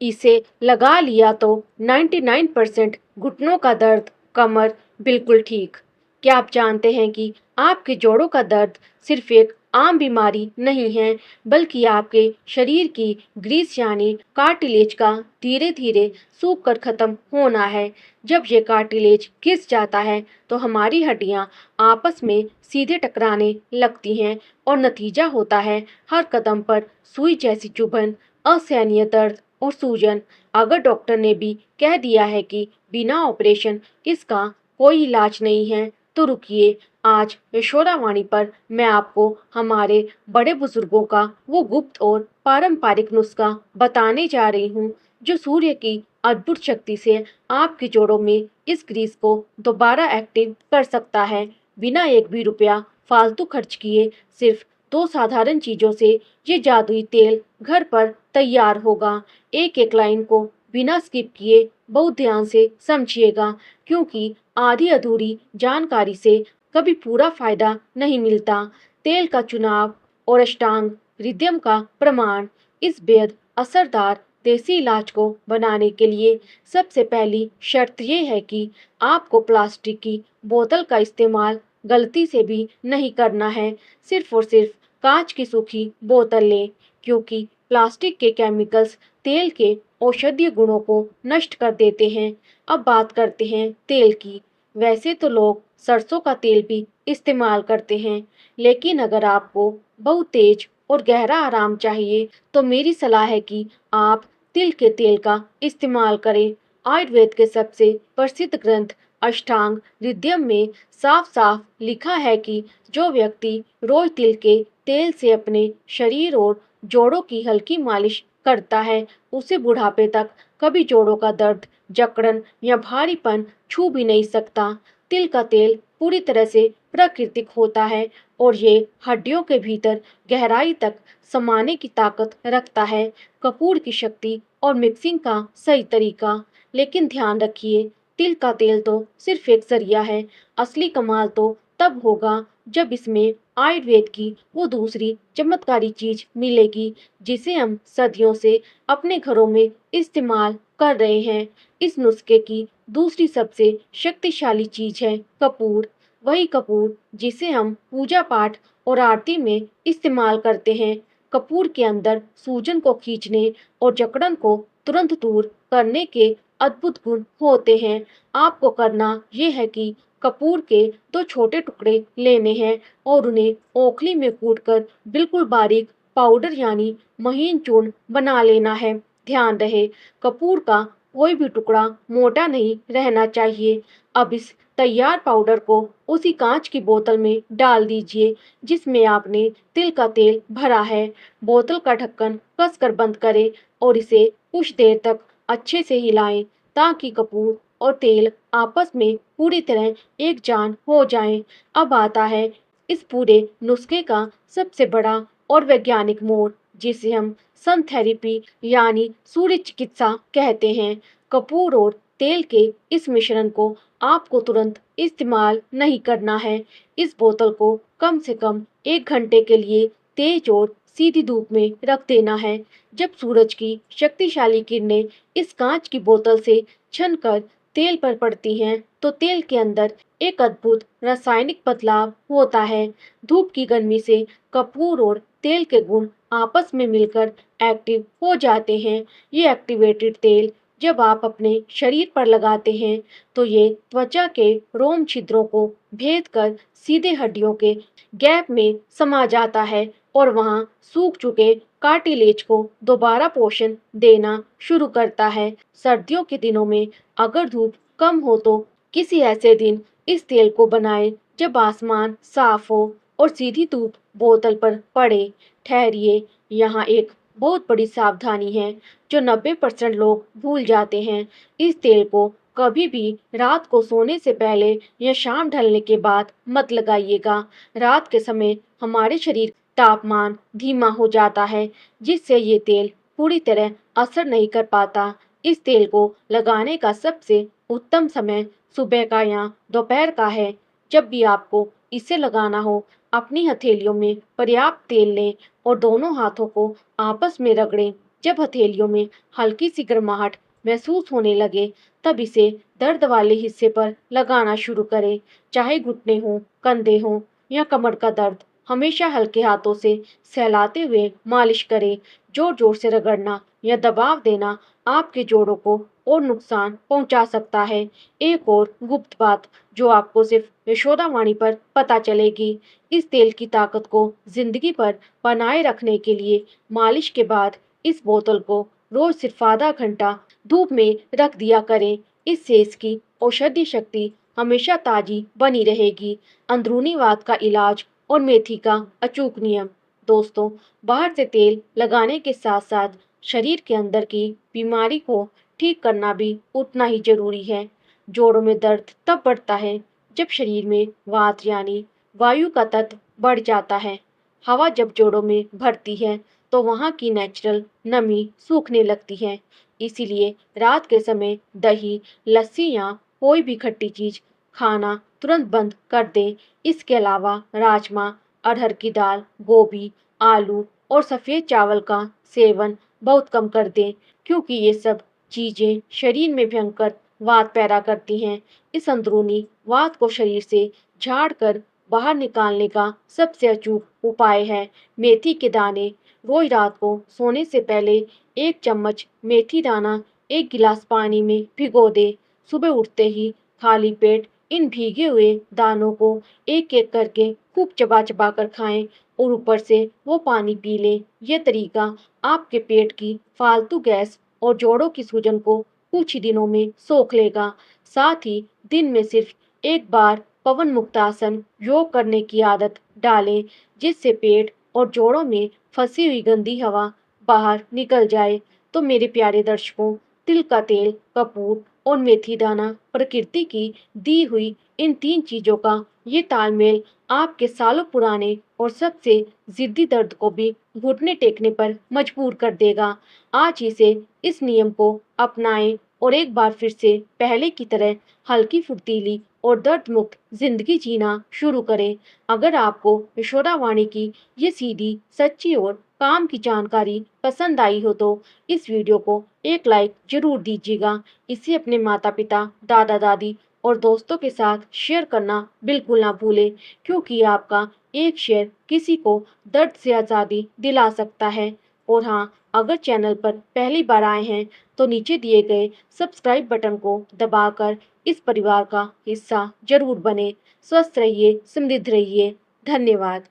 इसे लगा लिया तो 99% घुटनों का दर्द, कमर बिल्कुल ठीक। क्या आप जानते हैं कि आपके जोड़ों का दर्द सिर्फ एक आम बीमारी नहीं है, बल्कि आपके शरीर की ग्रीस यानी कार्टिलेज का धीरे धीरे सूख कर खत्म होना है। जब ये कार्टिलेज घिस जाता है तो हमारी हड्डियां आपस में सीधे टकराने लगती हैं और नतीजा होता है हर कदम पर सुई जैसी चुभन, असहनीय दर्द और सूजन। अगर डॉक्टर ने भी कह दिया है कि बिना ऑपरेशन इसका कोई इलाज नहीं है, तो रुकिए। आज यशोदावाणी पर मैं आपको हमारे बड़े बुजुर्गों का वो गुप्त और पारंपरिक नुस्खा बताने जा रही हूँ, जो सूर्य की अद्भुत शक्ति से आपके जोड़ों में इस ग्रीस को दोबारा एक्टिव कर सकता है, बिना एक भी रुपया फालतू खर्च किए। सिर्फ दो साधारण चीजों से ये जादुई तेल घर पर तैयार होगा। एक एक लाइन को बिना स्किप किए बहुत ध्यान से समझिएगा, क्योंकि आधी अधूरी जानकारी से कभी पूरा फायदा नहीं मिलता। तेल का चुनाव और अष्टांग हृदयम का प्रमाण। इस बेहद असरदार देसी इलाज को बनाने के लिए सबसे पहली शर्त यह है कि आपको प्लास्टिक की बोतल का इस्तेमाल गलती से भी नहीं करना है। सिर्फ और सिर्फ कांच की सूखी बोतल लें, क्योंकि प्लास्टिक के केमिकल्स तेल के औषधीय गुणों को नष्ट कर देते हैं। अब बात करते हैं तेल की। वैसे तो लोग सरसों का तेल भी इस्तेमाल करते हैं, लेकिन अगर आपको बहुत तेज और गहरा आराम चाहिए, तो मेरी सलाह है कि आप तिल के तेल का इस्तेमाल करें। आयुर्वेद के सबसे प्रसिद्ध ग्रंथ अष्टांग हृदयम में साफ साफ लिखा है कि जो व्यक्ति रोज तिल के तेल से अपने शरीर और जोड़ों की हल्की मालिश करता है, उसे बुढ़ापे तक कभी जोड़ों का दर्द, जकड़न या भारीपन छू भी नहीं सकता। तिल का तेल पूरी तरह से प्राकृतिक होता है और ये हड्डियों के भीतर गहराई तक समाने की ताकत रखता है। कपूर की शक्ति और मिक्सिंग का सही तरीका। लेकिन ध्यान रखिए, तिल का तेल तो सिर्फ एक जरिया है। असली कमाल तो तब होगा जब इसमें आयुर्वेद की वो दूसरी चमत्कारी चीज मिलेगी, जिसे हम सदियों से अपने घरों में इस्तेमाल कर रहे हैं। इस नुस्खे की दूसरी सबसे शक्तिशाली चीज है कपूर। वही कपूर जिसे हम पूजा पाठ और आरती में इस्तेमाल करते हैं। कपूर के अंदर सूजन को खींचने और जकड़न को तुरंत दूर करने के अद्भुत गुण होते हैं। आपको करना यह है कि कपूर के दो छोटे टुकड़े लेने हैं और उन्हें ओखली में कूटकर बिल्कुल बारीक पाउडर यानी महीन चूर्ण बना लेना है। ध्यान रहे, कपूर का कोई भी टुकड़ा मोटा नहीं रहना चाहिए। अब इस तैयार पाउडर को उसी कांच की बोतल में डाल दीजिए जिसमें आपने तिल का तेल भरा है। बोतल का ढक्कन कसकर बंद करें और इसे कुछ देर तक अच्छे से हिलाएं, ताकि कपूर और तेल आपस में पूरी तरह एक जान हो जाएं। अब आता है इस पूरे नुस्खे का सबसे बड़ा और वैज्ञानिक मोड़, जिसे हम सन थेरेपी यानी सूर्य चिकित्सा कहते हैं। कपूर और तेल के इस मिश्रण को आपको तुरंत इस्तेमाल नहीं करना है। इस बोतल को कम से कम 1 घंटे के लिए तेज और सीधी धूप में रख देना है। जब सूरज की शक्तिशाली किरणें इस कांच की बोतल से छनकर तेल पर पड़ती हैं, तो तेल के अंदर एक अद्भुत रासायनिक बदलाव होता है। धूप की गर्मी से कपूर और तेल के गुण आपस में मिलकर एक्टिव हो जाते हैं। ये एक्टिवेटेड तेल जब आप अपने शरीर पर लगाते हैं, तो ये त्वचा के रोम छिद्रों को भेद कर सीधे हड्डियों के गैप में समा जाता है और वहां सूख चुके कार्टिलेज को दोबारा पोषण देना शुरू करता है। सर्दियों के दिनों में अगर धूप कम हो, तो किसी ऐसे दिन इस तेल को बनाएं जब आसमान साफ हो और सीधी धूप बोतल पर पड़े। ठहरिए, यहाँ एक बहुत बड़ी सावधानी है जो 90% लोग भूल जाते हैं। इस तेल को कभी भी रात को सोने से पहले या शाम ढलने के बाद मत लगाइएगा। रात के समय हमारे शरीर तापमान धीमा हो जाता है, जिससे ये तेल पूरी तरह असर नहीं कर पाता। इस तेल को लगाने का सबसे उत्तम समय सुबह का या दोपहर का है। जब भी आपको इसे लगाना हो, अपनी हथेलियों में पर्याप्त तेल लें और दोनों हाथों को आपस में रगड़ें, जब हथेलियों में हल्की सी गर्माहट महसूस होने लगे, तब इसे दर्द वाले हिस्से पर लगाना शुरू करें। चाहे घुटने हों, कंधे हों या कमर का दर्द, हमेशा हल्के हाथों से सहलाते हुए मालिश करें। जोर जोर से रगड़ना या दबाव देना आपके जोड़ों को और नुकसान पहुंचा सकता है। एक और गुप्त बात जो आपको सिर्फ यशोदावाणी पर पता चलेगी, इस तेल की ताकत को जिंदगी भर बनाए रखने के लिए मालिश के बाद इस बोतल को रोज सिर्फ आधा घंटा धूप में रख दिया करें। इससे इसकी औषधि शक्ति हमेशा ताजी बनी रहेगी। अंदरूनी वात का इलाज और मेथी का अचूक नियम। दोस्तों, बाहर से तेल लगाने के साथ साथ शरीर के अंदर की बीमारी को ठीक करना भी उतना ही जरूरी है। जोड़ों में दर्द तब बढ़ता है जब शरीर में वात यानी वायु का तत्व बढ़ जाता है। हवा जब जोड़ों में भरती है तो वहाँ की नेचुरल नमी सूखने लगती है। इसीलिए रात के समय दही, लस्सी या कोई भी खट्टी चीज खाना तुरंत बंद कर दें। इसके अलावा राजमा, अरहर की दाल, गोभी, आलू और सफ़ेद चावल का सेवन बहुत कम कर दें, क्योंकि ये सब चीज़ें शरीर में भयंकर वात पैदा करती हैं। इस अंदरूनी वात को शरीर से झाड़ कर बाहर निकालने का सबसे अचूक उपाय है मेथी के दाने। रोज रात को सोने से पहले 1 चम्मच मेथी दाना 1 गिलास पानी में भिगो दे। सुबह उठते ही खाली पेट इन भीगे हुए दानों को एक एक करके खूब चबा चबा कर खाएं और ऊपर से वो पानी पी लें। यह तरीका आपके पेट की फालतू गैस और जोड़ों की सूजन को कुछ ही दिनों में सोख लेगा। साथ ही दिन में सिर्फ एक बार पवन मुक्तासन योग करने की आदत डालें, जिससे पेट और जोड़ों में फंसी हुई गंदी हवा बाहर निकल जाए। तो मेरे प्यारे दर्शकों, तिल का तेल, कपूर और मेथी दाना प्रकृति की दी हुई इन 3 चीजों का ये तालमेल आपके सालों पुराने और सबसे जिद्दी दर्द को भी घुटने टेकने पर मजबूर कर देगा। आज ही से इस नियम को अपनाएं और एक बार फिर से पहले की तरह हल्की फुर्तीली और दर्द मुक्त जिंदगी जीना शुरू करें। अगर आपको यशोदावाणी की ये सीधी, सच्ची और काम की जानकारी पसंद आई हो तो इस वीडियो को एक लाइक जरूर दीजिएगा। इसे अपने माता पिता, दादा दादी और दोस्तों के साथ शेयर करना बिल्कुल ना भूलें, क्योंकि आपका एक शेयर किसी को दर्द से आज़ादी दिला सकता है। और हाँ, अगर चैनल पर पहली बार आए हैं तो नीचे दिए गए सब्सक्राइब बटन को दबाकर इस परिवार का हिस्सा जरूर बने। स्वस्थ रहिए, समृद्ध रहिए। धन्यवाद।